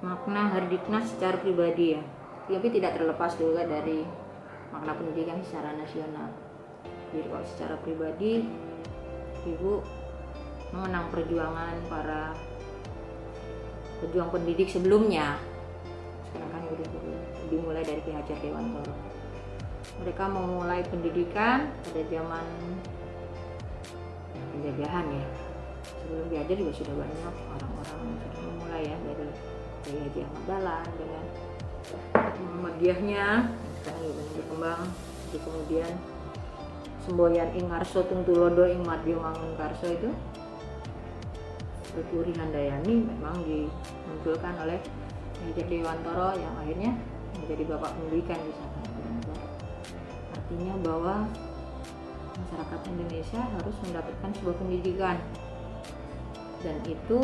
makna Hardiknas secara pribadi ya, tapi tidak terlepas juga dari makna pendidikan secara nasional. Jadi kalau secara pribadi, Ibu mengenang perjuangan para pejuang pendidik sebelumnya. Sekarang kan udah dimulai dari Ki Hajar Dewantara. Mereka memulai pendidikan pada zaman penjajahan ya. Sebelum Ki Hajar juga sudah banyak orang-orang yang sudah memulai ya, dari Kiai Haji Ahmad Dahlan dengan Muhammadiyahnya sekarang juga berkembang. Jadi kemudian semboyan ing ngarso tungtulodo ing madya mangunkarso itu Tuturi Handayani memang dimunculkan oleh Ki Hajar Dewantara yang akhirnya menjadi bapak pendidikan di sana. Artinya bahwa masyarakat Indonesia harus mendapatkan sebuah pendidikan, dan itu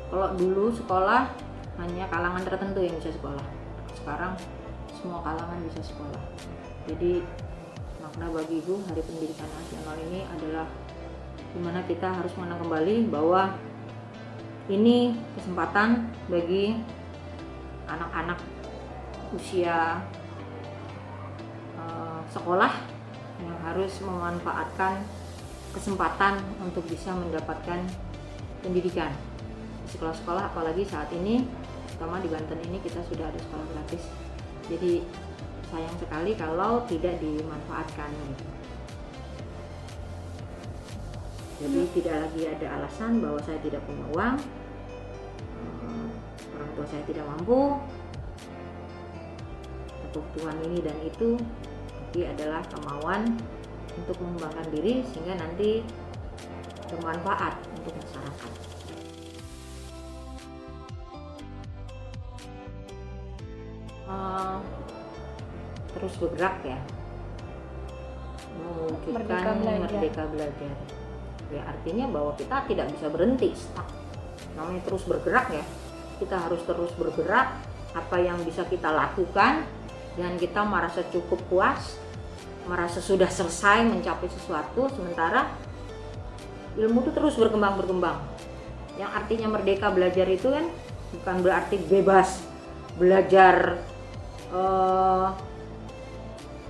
kalau dulu sekolah hanya kalangan tertentu yang bisa sekolah, sekarang semua kalangan bisa sekolah. Jadi makna bagi Ibu Hari Pendidikan Nasional ini adalah dimana kita harus mengenang kembali bahwa ini kesempatan bagi anak-anak usia sekolah yang harus memanfaatkan kesempatan untuk bisa mendapatkan pendidikan di sekolah-sekolah, apalagi saat ini terutama di Banten ini kita sudah ada sekolah gratis. Jadi sayang sekali kalau tidak dimanfaatkan gitu. Jadi tidak lagi ada alasan bahwa saya tidak punya uang, orang tua saya tidak mampu, kebutuhan ini dan itu, tapi adalah kemauan untuk mengembangkan diri sehingga nanti bermanfaat untuk masyarakat. Terus bergerak ya, mewujudkan merdeka belajar. Ya artinya bahwa kita tidak bisa berhenti, stuck. Namanya terus bergerak ya, kita harus terus bergerak. Apa yang bisa kita lakukan dan kita merasa cukup puas, merasa sudah selesai mencapai sesuatu, sementara ilmu itu terus berkembang. Yang artinya merdeka belajar itu kan bukan berarti bebas belajar,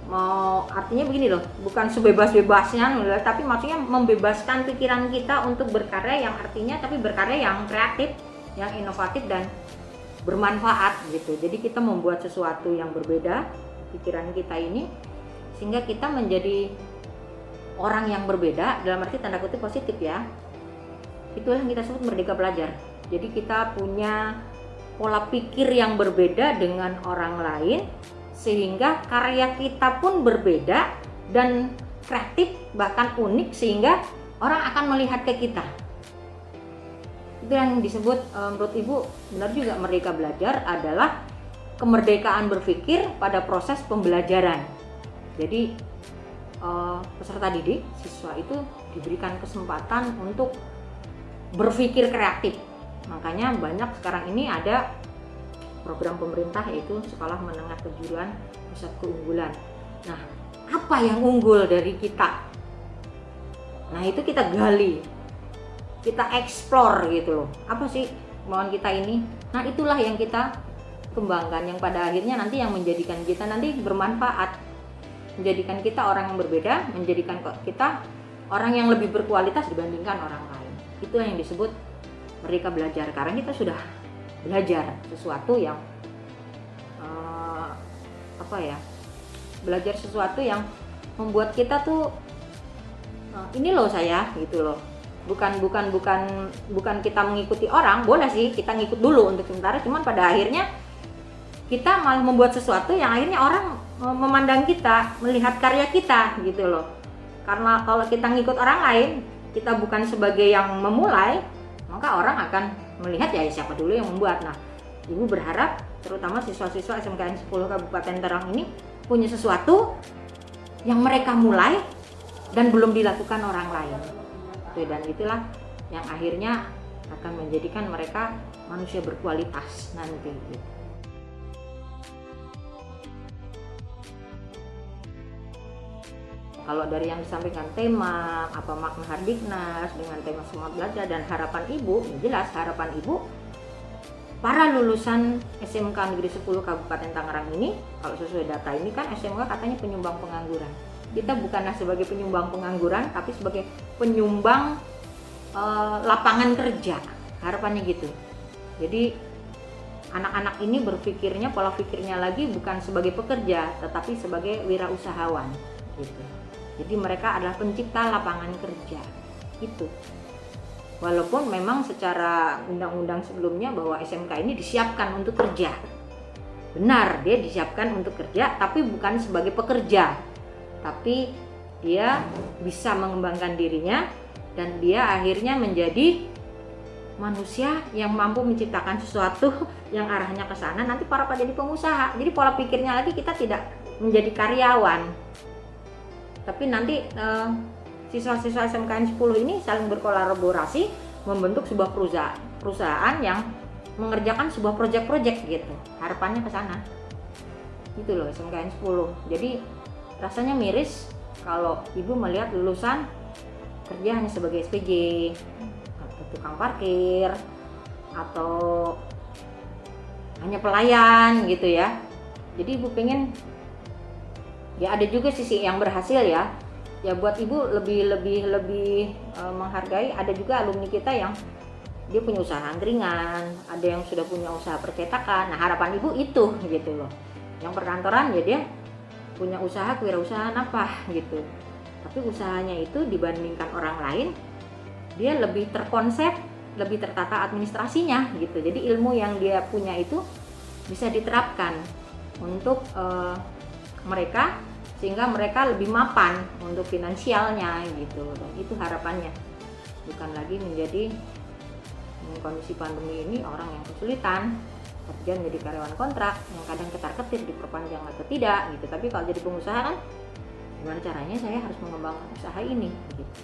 mau artinya begini loh, bukan sebebas-bebasnya, tapi maksudnya membebaskan pikiran kita untuk berkarya, yang artinya tapi berkarya yang kreatif, yang inovatif dan bermanfaat gitu. Jadi kita membuat sesuatu yang berbeda pikiran kita ini sehingga kita menjadi orang yang berbeda dalam arti tanda kutip positif ya. Itulah yang kita sebut merdeka belajar. Jadi kita punya pola pikir yang berbeda dengan orang lain sehingga karya kita pun berbeda dan kreatif bahkan unik sehingga orang akan melihat ke kita. Itu yang disebut menurut Ibu benar juga, merdeka belajar adalah kemerdekaan berpikir pada proses pembelajaran. Jadi peserta didik, siswa itu diberikan kesempatan untuk berpikir kreatif. Makanya banyak sekarang ini ada program pemerintah yaitu Sekolah Menengah Kejuruan Pusat Keunggulan. Nah, apa yang unggul dari kita? Nah, itu kita gali, kita explore gitu loh. Apa sih kemauan kita ini? Nah, itulah yang kita kembangkan, yang pada akhirnya nanti yang menjadikan kita nanti bermanfaat, menjadikan kita orang yang berbeda, menjadikan kita orang yang lebih berkualitas dibandingkan orang lain. Itu yang disebut merdeka belajar, karena kita sudah belajar sesuatu yang belajar sesuatu yang membuat kita tuh ini loh saya gitu loh. Bukan kita mengikuti orang, boleh sih kita ngikut dulu untuk sementara, cuman pada akhirnya kita malah membuat sesuatu yang akhirnya orang memandang kita, melihat karya kita gitu loh. Karena kalau kita ngikut orang lain, kita bukan sebagai yang memulai, maka orang akan melihat ya siapa dulu yang membuat. Nah, Ibu berharap terutama siswa-siswa SMKN 10 Kabupaten Terong ini punya sesuatu yang mereka mulai dan belum dilakukan orang lain. Dan itulah yang akhirnya akan menjadikan mereka manusia berkualitas nanti. Kalau dari yang disampaikan tema, apa makna Hardiknas dengan tema semangat belajar dan harapan Ibu, jelas harapan Ibu para lulusan SMK Negeri 10 Kabupaten Tangerang ini, kalau sesuai data ini kan SMK katanya penyumbang pengangguran. Kita bukanlah sebagai penyumbang pengangguran, tapi sebagai penyumbang lapangan kerja, harapannya gitu. Jadi anak-anak ini berpikirnya, pola pikirnya lagi bukan sebagai pekerja, tetapi sebagai wirausahawan gitu. Jadi mereka adalah pencipta lapangan kerja itu. Walaupun memang secara undang-undang sebelumnya bahwa SMK ini disiapkan untuk kerja. Benar, dia disiapkan untuk kerja, tapi bukan sebagai pekerja. Tapi dia bisa mengembangkan dirinya dan dia akhirnya menjadi manusia yang mampu menciptakan sesuatu yang arahnya ke sana, nanti para jadi pengusaha. Jadi pola pikirnya lagi kita tidak menjadi karyawan. Tapi nanti siswa-siswa SMKN 10 ini saling berkolaborasi membentuk sebuah perusahaan yang mengerjakan sebuah proyek-proyek gitu. Harapannya ke sana. Gitu loh SMKN 10. Jadi rasanya miris kalau ibu melihat lulusan kerja hanya sebagai SPJ atau tukang parkir atau hanya pelayan gitu ya. Jadi ibu pengen ya ada juga sisi yang berhasil ya. Ya buat ibu lebih menghargai. Ada juga alumni kita yang dia punya usaha angkringan, ada yang sudah punya usaha percetakan. Nah harapan ibu itu gitu loh. Yang perkantoran ya dia punya usaha kewirausahaan apa gitu. Tapi usahanya itu dibandingkan orang lain dia lebih terkonsep, lebih tertata administrasinya gitu. Jadi ilmu yang dia punya itu bisa diterapkan untuk mereka, sehingga mereka lebih mapan untuk finansialnya gitu. Dan itu harapannya, bukan lagi menjadi kondisi pandemi ini orang yang kesulitan kerja menjadi karyawan kontrak yang kadang ketar-ketir diperpanjang atau tidak gitu. Tapi kalau jadi pengusaha kan gimana caranya saya harus mengembangkan usaha ini gitu.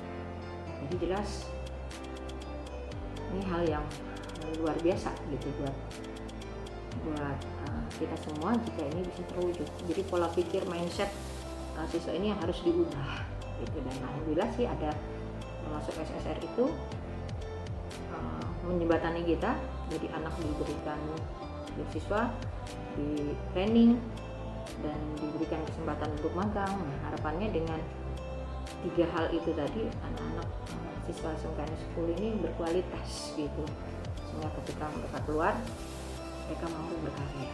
Jadi jelas ini hal yang luar biasa gitu buat kita semua jika ini bisa terwujud. Jadi pola pikir mindset siswa ini yang harus diubah gitu. Dan alhamdulillah sih ada termasuk SSR itu menjembatani kita. Jadi anak diberikan beasiswa, di training dan diberikan kesempatan untuk magang. Nah, harapannya dengan 3 hal itu tadi anak-anak siswa SMKN 10 ini berkualitas gitu, sehingga ketika mereka keluar mereka mampu berkarya.